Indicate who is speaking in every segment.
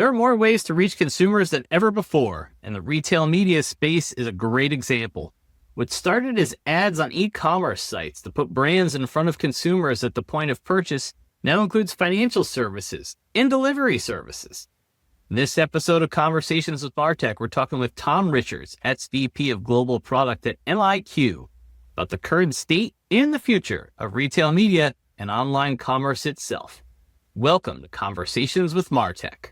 Speaker 1: There are more ways to reach consumers than ever before, and the retail media space is a great example. What started as ads on e-commerce sites to put brands in front of consumers at the point of purchase now includes financial services and delivery services. In this episode of Conversations with MarTech, we're talking with Tom Richards, SVP of Global Product at MIQ, about the current state and the future of retail media and online commerce itself. Welcome to Conversations with MarTech.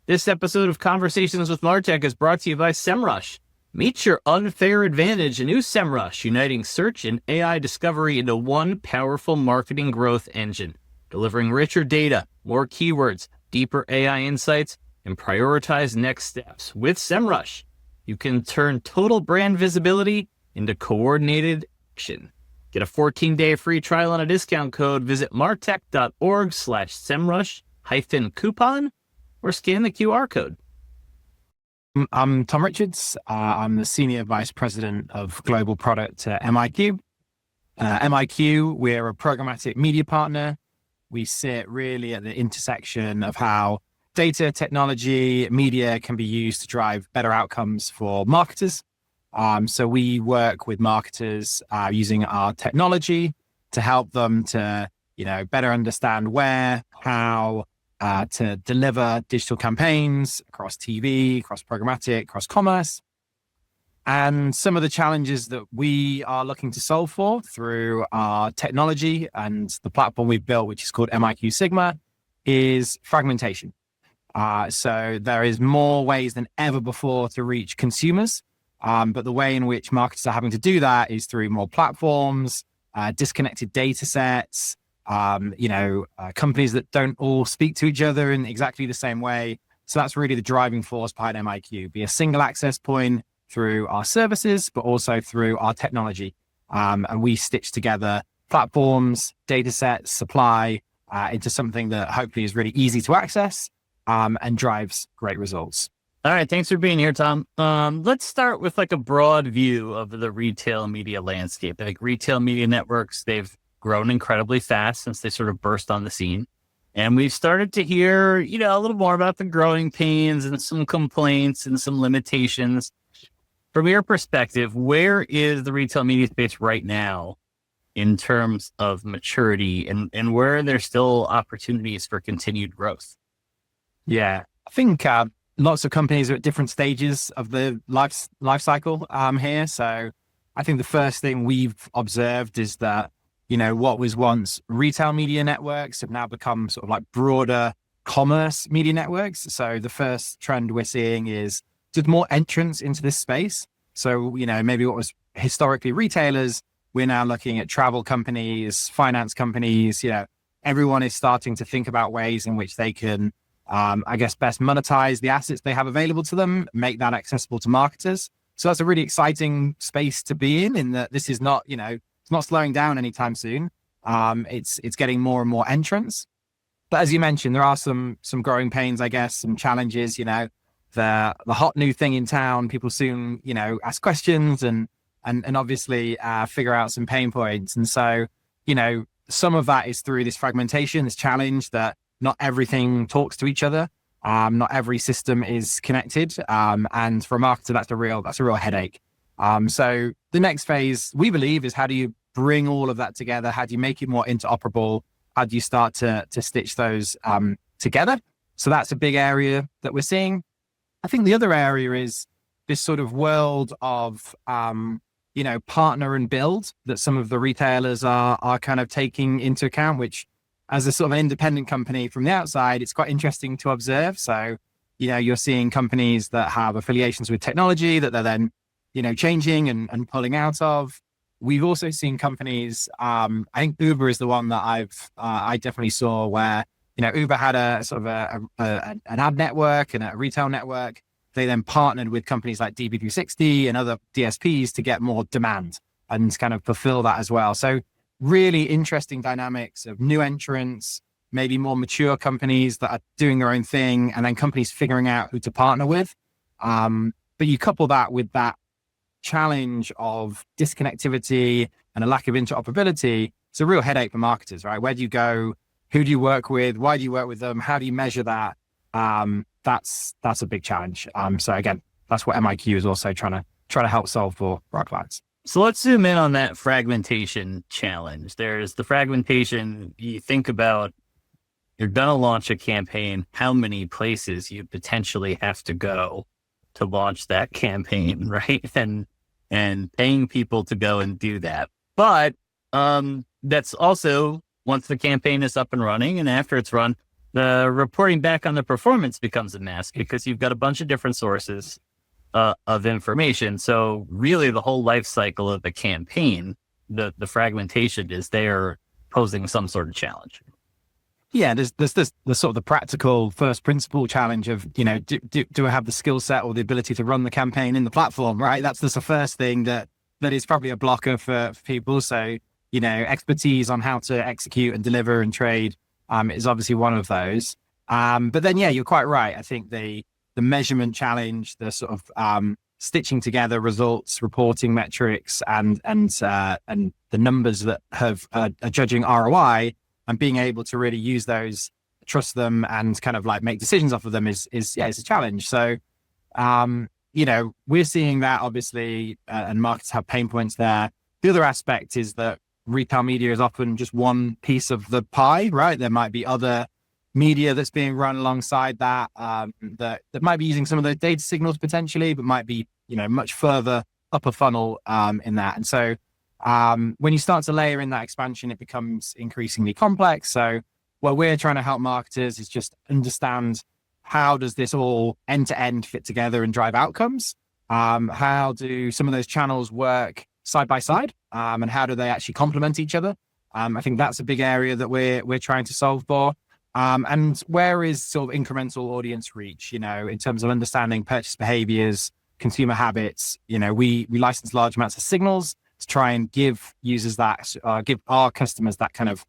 Speaker 1: This episode of Conversations with MarTech is brought to you by SEMrush. Meet your unfair advantage, a new SEMrush, uniting search and AI discovery into one powerful marketing growth engine, delivering richer data, more keywords, deeper AI insights, and prioritize next steps. With SEMrush, you can turn total brand visibility into coordinated action. Get a 14-day free trial and a discount code. Visit martech.org/SEMrush-coupon or scan the QR code.
Speaker 2: I'm Tom Richards. I'm the Senior Vice President of Global Product at MIQ. MIQ, we're a programmatic media partner. We sit really at the intersection of how data, technology, media can be used to drive better outcomes for marketers. So we work with marketers using our technology to help them to, better understand where, how, to deliver digital campaigns across TV, across programmatic, across commerce. And some of the challenges that we are looking to solve for through our technology and the platform we've built, which is called MIQ Sigma, is fragmentation. So there is more ways than ever before to reach consumers. But the way in which marketers are having to do that is through more platforms, disconnected data sets, companies that don't all speak to each other in exactly the same way. So that's really the driving force behind MIQ, be a single access point through our services, but also through our technology. And we stitch together platforms, data sets, supply into something that hopefully is really easy to access and drives great results.
Speaker 1: All right. Thanks for being here, Tom. Let's start with a broad view of the retail media landscape. I think retail media networks, they've grown incredibly fast since they sort of burst on the scene. And we've started to hear, a little more about the growing pains and some complaints and some limitations. From your perspective, where is the retail media space right now in terms of maturity and where are there still opportunities for continued growth?
Speaker 2: Yeah, I think lots of companies are at different stages of the life cycle here. So I think the first thing we've observed is that, what was once retail media networks have now become sort of broader commerce media networks. So the first trend we're seeing is just more entrants into this space. So, maybe what was historically retailers, we're now looking at travel companies, finance companies, everyone is starting to think about ways in which they can, best monetize the assets they have available to them, make that accessible to marketers. So that's a really exciting space to be in that this is not, it's not slowing down anytime soon. It's getting more and more entrants. But as you mentioned, there are some growing pains, some challenges, the hot new thing in town, people soon, ask questions and obviously figure out some pain points. And so, some of that is through this fragmentation, this challenge that not everything talks to each other. Not every system is connected. And for a marketer, that's a real headache. So the next phase, we believe, is how do you bring all of that together? How do you make it more interoperable? How do you start to stitch those together? So that's a big area that we're seeing. I think the other area is this sort of world of, partner and build that some of the retailers are kind of taking into account, which as a sort of an independent company from the outside, it's quite interesting to observe. So, you're seeing companies that have affiliations with technology that they're then, changing and pulling out of. We've also seen companies, I think Uber is the one that I definitely saw where, Uber had a sort of an ad network and a retail network. They then partnered with companies like DB360 and other DSPs to get more demand and kind of fulfill that as well. So really interesting dynamics of new entrants, maybe more mature companies that are doing their own thing, and then companies figuring out who to partner with. But you couple that with that challenge of disconnectivity and a lack of interoperability, it's a real headache for marketers, right? Where do you go? Who do you work with? Why do you work with them? How do you measure that? that's a big challenge. So again, that's what MIQ is also trying to help solve for our clients.
Speaker 1: So let's zoom in on that fragmentation challenge. There's the fragmentation. You think about, you're going to launch a campaign, how many places you potentially have to go to launch that campaign, right? And paying people to go and do that. But that's also, once the campaign is up and running and after it's run, the reporting back on the performance becomes a mess because you've got a bunch of different sources of information. So really the whole life cycle of the campaign, the fragmentation is there posing some sort of challenge.
Speaker 2: Yeah, there's this the sort of the practical first principle challenge of, do I have the skill set or the ability to run the campaign in the platform, right? That's the first thing that is probably a blocker for people. So, expertise on how to execute and deliver and trade is obviously one of those. But then, yeah, you're quite right. I think the measurement challenge, the sort of stitching together results, reporting metrics, and the numbers that are judging ROI, and being able to really use those, trust them, and kind of like make decisions off of them is it's a challenge. So, we're seeing that obviously, and markets have pain points there. The other aspect is that retail media is often just one piece of the pie, right? There might be other media that's being run alongside that, that might be using some of those data signals potentially, but might be, much further upper funnel in that. And so, when you start to layer in that expansion, it becomes increasingly complex. So what we're trying to help marketers is just understand, how does this all end to end fit together and drive outcomes? How do some of those channels work side by side? And how do they actually complement each other? I think that's a big area that we're trying to solve for. And where is sort of incremental audience reach, in terms of understanding purchase behaviors, consumer habits? We license large amounts of signals to try and give users give our customers that kind of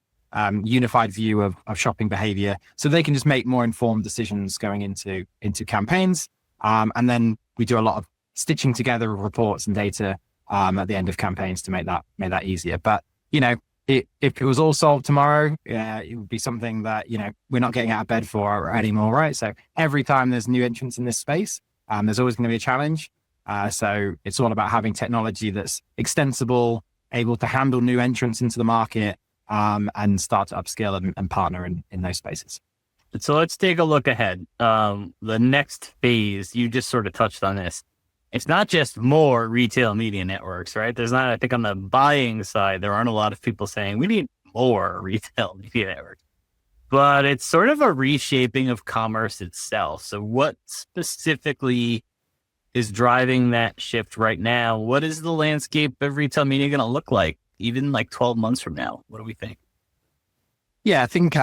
Speaker 2: unified view of shopping behavior, so they can just make more informed decisions going into campaigns. And then we do a lot of stitching together of reports and data at the end of campaigns to make that easier. But if it was all solved tomorrow, it would be something that we're not getting out of bed for anymore, right? So every time there's new entrants in this space, there's always going to be a challenge. So it's all about having technology that's extensible, able to handle new entrants into the market, and start to upskill and partner in those spaces.
Speaker 1: So let's take a look ahead. The next phase, you just sort of touched on this. It's not just more retail media networks, right? I think on the buying side, there aren't a lot of people saying we need more retail media networks, but it's sort of a reshaping of commerce itself. So what specifically is driving that shift right now? What is the landscape of retail media going to look like, even like 12 months from now? What do we think?
Speaker 2: Yeah, I think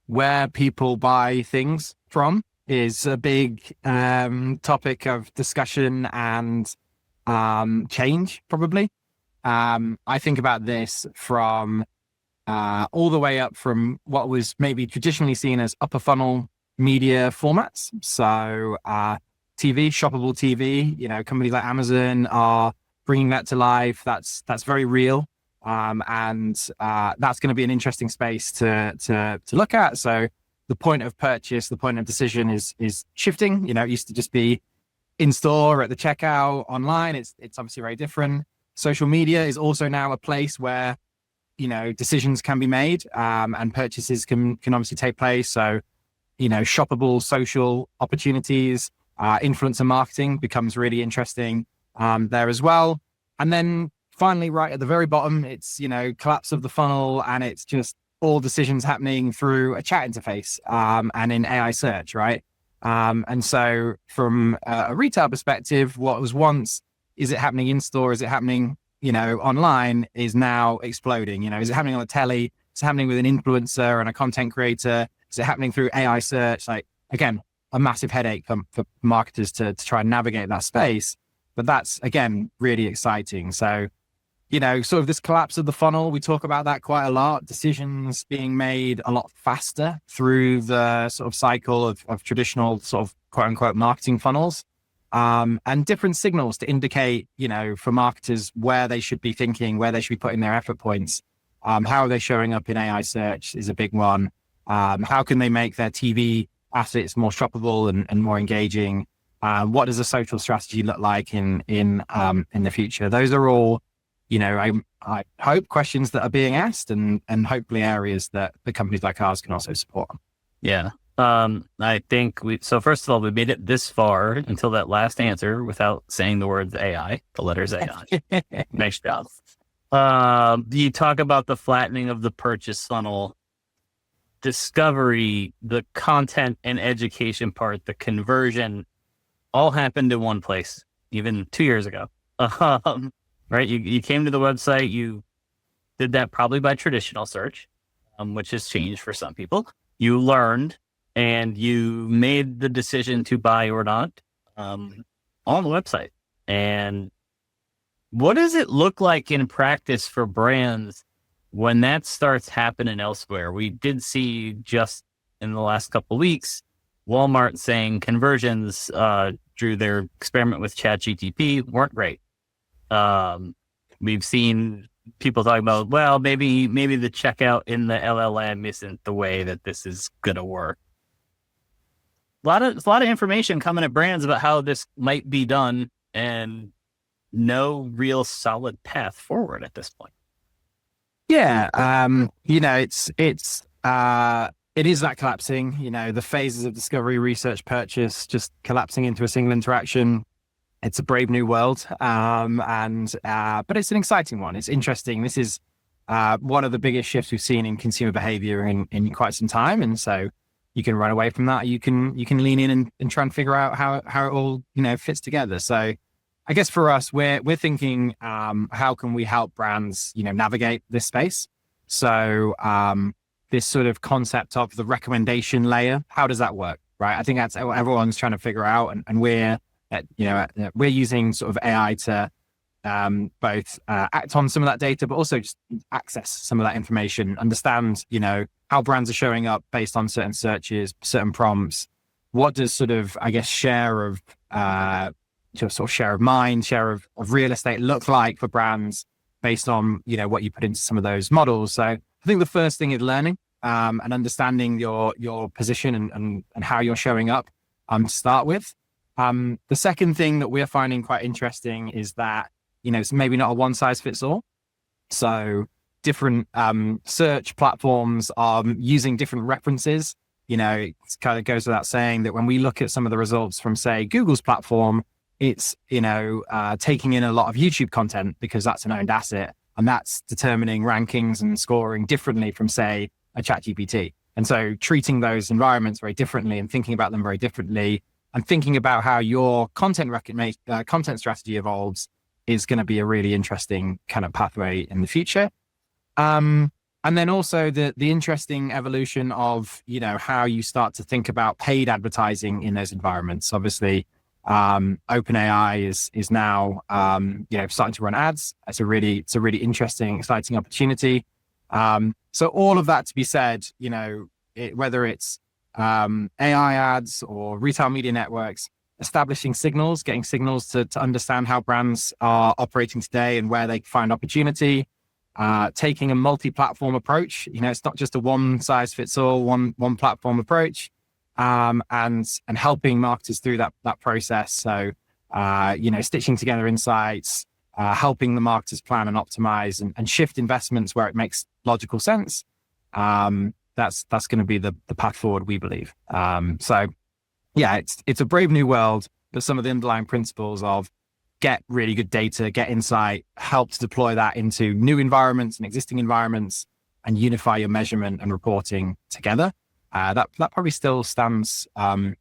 Speaker 2: where people buy things from is a big topic of discussion and change, probably. I think about this from all the way up from what was maybe traditionally seen as upper funnel media formats. So TV, shoppable TV, companies like Amazon are bringing that to life. That's very real. And that's going to be an interesting space to look at. So the point of purchase, the point of decision is shifting. It used to just be in store at the checkout, online. It's obviously very different. Social media is also now a place where, decisions can be made, and purchases can obviously take place. So, shoppable social opportunities, influencer marketing becomes really interesting there as well. And then finally, right at the very bottom, it's, collapse of the funnel, and it's just all decisions happening through a chat interface and in AI search, right? And so from a retail perspective, what was once, is it happening in store? Is it happening, online, is now exploding. Is it happening on the telly? Is it happening with an influencer and a content creator? Is it happening through AI search? Like, again, a massive headache for marketers to try and navigate that space. But that's, again, really exciting. So, sort of this collapse of the funnel, we talk about that quite a lot. Decisions being made a lot faster through the sort of cycle of traditional sort of quote unquote marketing funnels, and different signals to indicate, for marketers where they should be thinking, where they should be putting their effort points. How are they showing up in AI search is a big one. How can they make their TV assets more shoppable and more engaging? What does a social strategy look like in the future? Those are all, I hope questions that are being asked and hopefully areas that the companies like ours can also support.
Speaker 1: Yeah. I think so first of all, we made it this far until that last answer without saying the words AI, the letters AI. Nice job. You talk about the flattening of the purchase funnel, discovery, the content and education part, the conversion, all happened in one place, even 2 years ago. Right? You came to the website, you did that probably by traditional search, which has changed for some people. You learned and you made the decision to buy or not on the website. And what does it look like in practice for brands when that starts happening elsewhere? We did see just in the last couple of weeks, Walmart saying conversions through their experiment with ChatGPT weren't great. We've seen people talking about, well, maybe the checkout in the LLM isn't the way that this is going to work. A lot of information coming at brands about how this might be done and no real solid path forward at this point.
Speaker 2: Yeah. It is that collapsing, the phases of discovery, research, purchase, just collapsing into a single interaction. It's a brave new world. But it's an exciting one. It's interesting. This is one of the biggest shifts we've seen in consumer behavior in quite some time. And so you can run away from that. You can lean in and try and figure out how it all, fits together. So I guess for us, we're thinking, how can we help brands, navigate this space? So this sort of concept of the recommendation layer, how does that work? Right. I think that's what everyone's trying to figure out. And we're using sort of AI to both act on some of that data, but also just access some of that information, understand, how brands are showing up based on certain searches, certain prompts. What does sort of, I guess, share of mind, share of real estate look like for brands based on, what you put into some of those models. So I think the first thing is learning and understanding your position and how you're showing up to start with. The second thing that we're finding quite interesting is that, it's maybe not a one size fits all. So different search platforms are using different references. It kind of goes without saying that when we look at some of the results from, say, Google's platform, it's, taking in a lot of YouTube content because that's an owned asset, and that's determining rankings and scoring differently from, say, a ChatGPT. And so treating those environments very differently and thinking about them very differently and thinking about how your content strategy evolves is going to be a really interesting kind of pathway in the future. And then also the interesting evolution of, how you start to think about paid advertising in those environments. Obviously, OpenAI is now, starting to run ads. It's a really interesting, exciting opportunity. So all of that to be said, whether it's AI ads or retail media networks, establishing signals, getting signals to understand how brands are operating today and where they find opportunity, taking a multi-platform approach. It's not just a one size fits all, one platform approach, and helping marketers through that process. So, stitching together insights, helping the marketers plan and optimize and shift investments where it makes logical sense. That's going to be the path forward, we believe. So yeah, it's a brave new world, but some of the underlying principles of get really good data, get insight, help to deploy that into new environments and existing environments, and unify your measurement and reporting together. That probably still stands the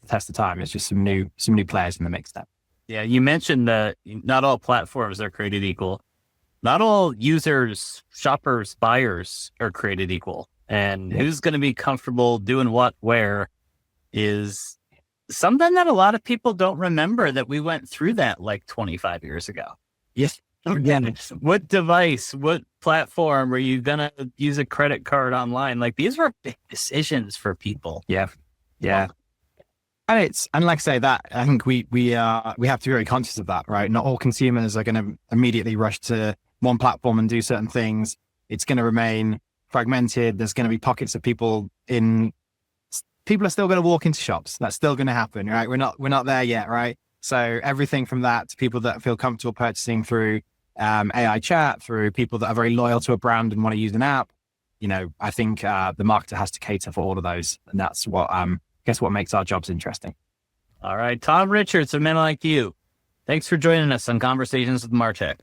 Speaker 2: test of time. It's just some new players in the mix there.
Speaker 1: Yeah, you mentioned that not all platforms are created equal. Not all users, shoppers, buyers are created equal. And who's going to be comfortable doing what, where, is something that a lot of people don't remember that we went through that like 25 years ago.
Speaker 2: Yes.
Speaker 1: Again, what device, what platform are you going to use a credit card online? Like, these were big decisions for people.
Speaker 2: Yeah. Yeah. And like I say, that I think we have to be very conscious of that, right? Not all consumers are going to immediately rush to one platform and do certain things. It's going to remain fragmented. There's going to be pockets of people in people are still going to walk into shops. That's still going to happen, right? We're not there yet, right? So everything from that to people that feel comfortable purchasing through AI chat, through people that are very loyal to a brand and want to use an app. I think the marketer has to cater for all of those, and that's what what makes our jobs interesting.
Speaker 1: All right, Tom Richards, a man like you. Thanks for joining us on Conversations with MarTech.